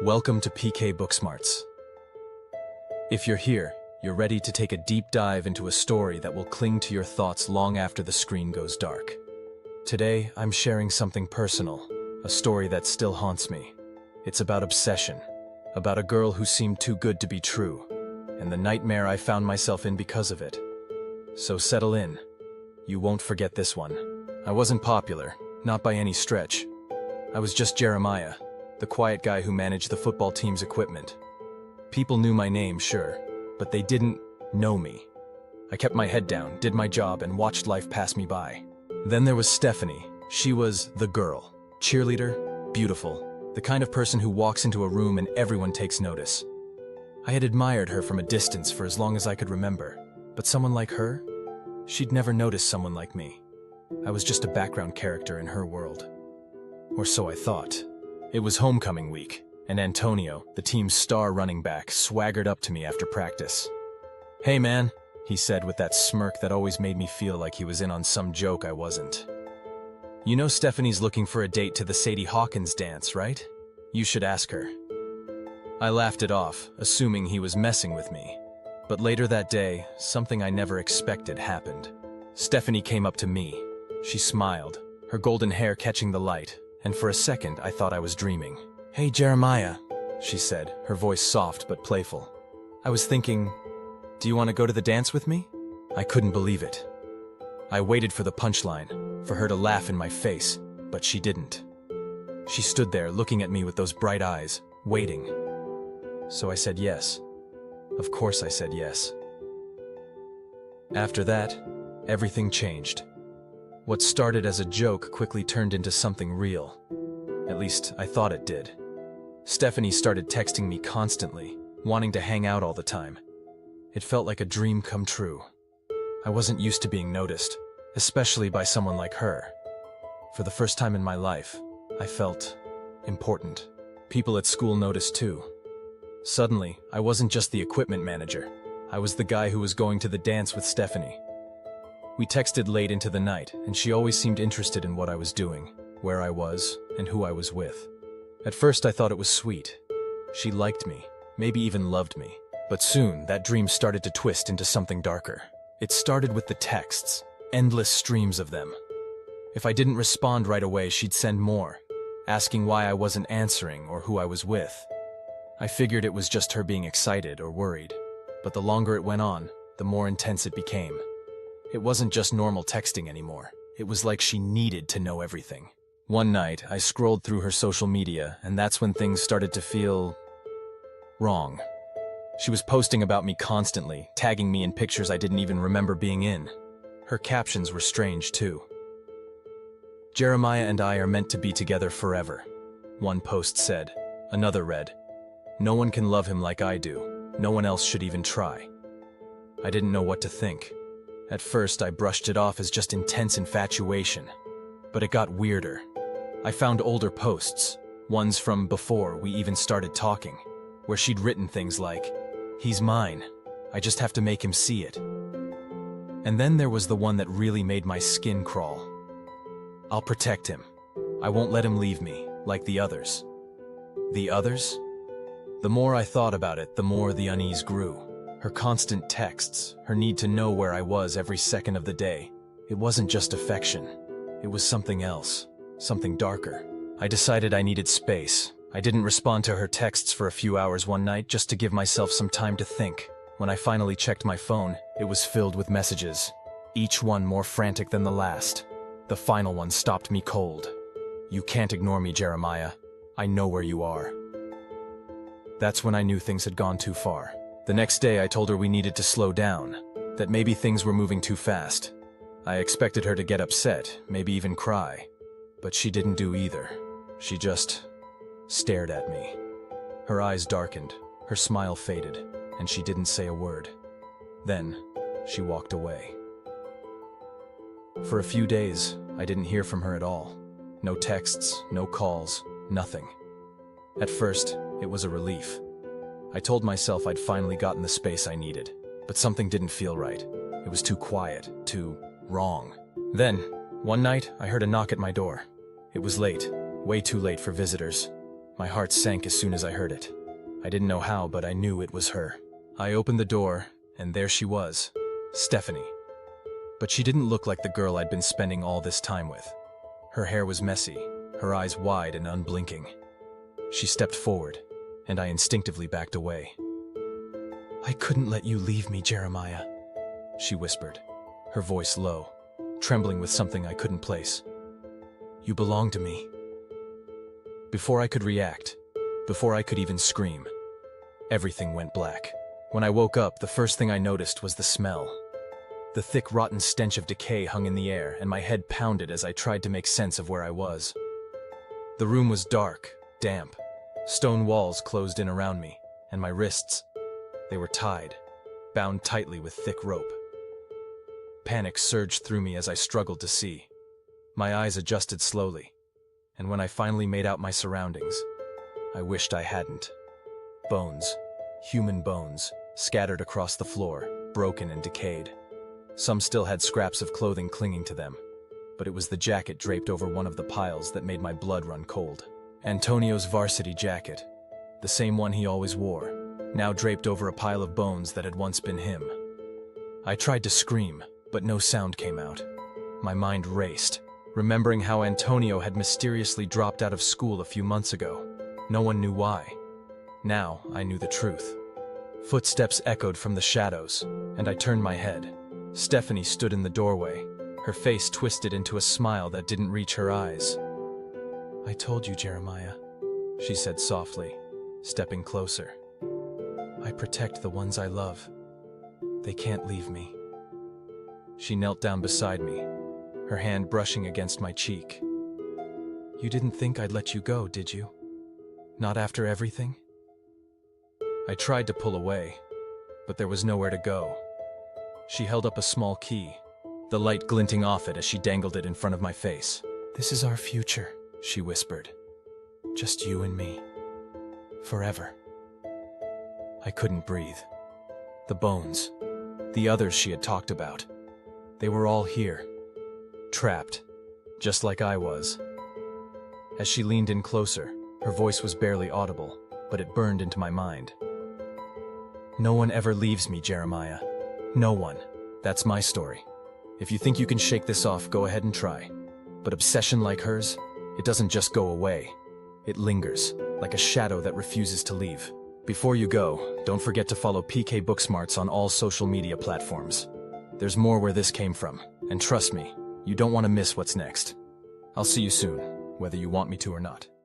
Welcome to PK Booksmarts. If you're here, you're ready to take a deep dive into a story that will cling to your thoughts long after the screen goes dark. Today, I'm sharing something personal, a story that still haunts me. It's about obsession, about a girl who seemed too good to be true, and the nightmare I found myself in because of it. So settle in. You won't forget this one. I wasn't popular, not by any stretch. I was just Jeremiah, the quiet guy who managed the football team's equipment. People knew my name, sure, but they didn't know me. I kept my head down, did my job, and watched life pass me by. Then there was Stephanie. She was the girl. Cheerleader, beautiful, the kind of person who walks into a room and everyone takes notice. I had admired her from a distance for as long as I could remember, but someone like her? She'd never noticed someone like me. I was just a background character in her world. Or so I thought. It was homecoming week, and Antonio, the team's star running back, swaggered up to me after practice. "Hey man," he said with that smirk that always made me feel like he was in on some joke I wasn't. "You know Stephanie's looking for a date to the Sadie Hawkins dance, right? You should ask her." I laughed it off, assuming he was messing with me. But later that day, something I never expected happened. Stephanie came up to me. She smiled, her golden hair catching the light, and for a second I thought I was dreaming. "Hey Jeremiah," she said, her voice soft but playful. I was thinking, do you want to go to the dance with me? I couldn't believe it. I waited for the punchline, for her to laugh in my face, but she didn't. She stood there looking at me with those bright eyes, waiting. So I said yes. Of course I said yes. After that, everything changed. What started as a joke quickly turned into something real. At least, I thought it did. Stephanie started texting me constantly, wanting to hang out all the time. It felt like a dream come true. I wasn't used to being noticed, especially by someone like her. For the first time in my life, I felt important. People at school noticed too. Suddenly, I wasn't just the equipment manager. I was the guy who was going to the dance with Stephanie. We texted late into the night, and she always seemed interested in what I was doing, where I was, and who I was with. At first I thought it was sweet. She liked me, maybe even loved me. But soon, that dream started to twist into something darker. It started with the texts, endless streams of them. If I didn't respond right away, she'd send more, asking why I wasn't answering or who I was with. I figured it was just her being excited or worried, but the longer it went on, the more intense it became. It wasn't just normal texting anymore. It was like she needed to know everything. One night, I scrolled through her social media, and that's when things started to feel wrong. She was posting about me constantly, tagging me in pictures I didn't even remember being in. Her captions were strange too. "Jeremiah and I are meant to be together forever," one post said. Another read, "No one can love him like I do. No one else should even try." I didn't know what to think. At first, I brushed it off as just intense infatuation. But it got weirder. I found older posts, ones from before we even started talking, where she'd written things like, "He's mine. I just have to make him see it." And then there was the one that really made my skin crawl. "I'll protect him. I won't let him leave me, like the others." The others? The more I thought about it, the more the unease grew. Her constant texts, her need to know where I was every second of the day. It wasn't just affection. It was something else, something darker. I decided I needed space. I didn't respond to her texts for a few hours one night just to give myself some time to think. When I finally checked my phone, it was filled with messages, each one more frantic than the last. The final one stopped me cold. "You can't ignore me, Jeremiah. I know where you are." That's when I knew things had gone too far. The next day I told her we needed to slow down, that maybe things were moving too fast. I expected her to get upset, maybe even cry. But she didn't do either. She just stared at me. Her eyes darkened, her smile faded, and she didn't say a word. Then, she walked away. For a few days, I didn't hear from her at all. No texts, no calls, nothing. At first, it was a relief. I told myself I'd finally gotten the space I needed, but something didn't feel right. It was too quiet, too wrong. Then, one night, I heard a knock at my door. It was late, way too late for visitors. My heart sank as soon as I heard it. I didn't know how, but I knew it was her. I opened the door, and there she was, Stephanie. But she didn't look like the girl I'd been spending all this time with. Her hair was messy, her eyes wide and unblinking. She stepped forward, and I instinctively backed away. "I couldn't let you leave me, Jeremiah," she whispered, her voice low, trembling with something I couldn't place. "You belong to me." Before I could react, before I could even scream, everything went black. When I woke up, the first thing I noticed was the smell. The thick, rotten stench of decay hung in the air, and my head pounded as I tried to make sense of where I was. The room was dark, damp. Stone walls closed in around me, and my wrists, they were tied, bound tightly with thick rope. Panic surged through me as I struggled to see. My eyes adjusted slowly, and when I finally made out my surroundings, I wished I hadn't. Bones, human bones, scattered across the floor, broken and decayed. Some still had scraps of clothing clinging to them, but it was the jacket draped over one of the piles that made my blood run cold. Antonio's varsity jacket, the same one he always wore, now draped over a pile of bones that had once been him. I tried to scream, but no sound came out. My mind raced, remembering how Antonio had mysteriously dropped out of school a few months ago. No one knew why. Now I knew the truth. Footsteps echoed from the shadows, and I turned my head. Stephanie stood in the doorway, her face twisted into a smile that didn't reach her eyes. "I told you, Jeremiah," she said softly, stepping closer. "I protect the ones I love. They can't leave me." She knelt down beside me, her hand brushing against my cheek. "You didn't think I'd let you go, did you? Not after everything?" I tried to pull away, but there was nowhere to go. She held up a small key, the light glinting off it as she dangled it in front of my face. "This is our future," she whispered. "Just you and me. Forever." I couldn't breathe. The bones, the others she had talked about, they were all here, trapped, just like I was. As she leaned in closer, her voice was barely audible, but it burned into my mind. "No one ever leaves me, Jeremiah. No one. That's my story. If you think you can shake this off, go ahead and try. But obsession like hers, it doesn't just go away. It lingers, like a shadow that refuses to leave. Before you go, don't forget to follow PK Booksmarts on all social media platforms. There's more where this came from, and trust me, you don't want to miss what's next. I'll see you soon, whether you want me to or not."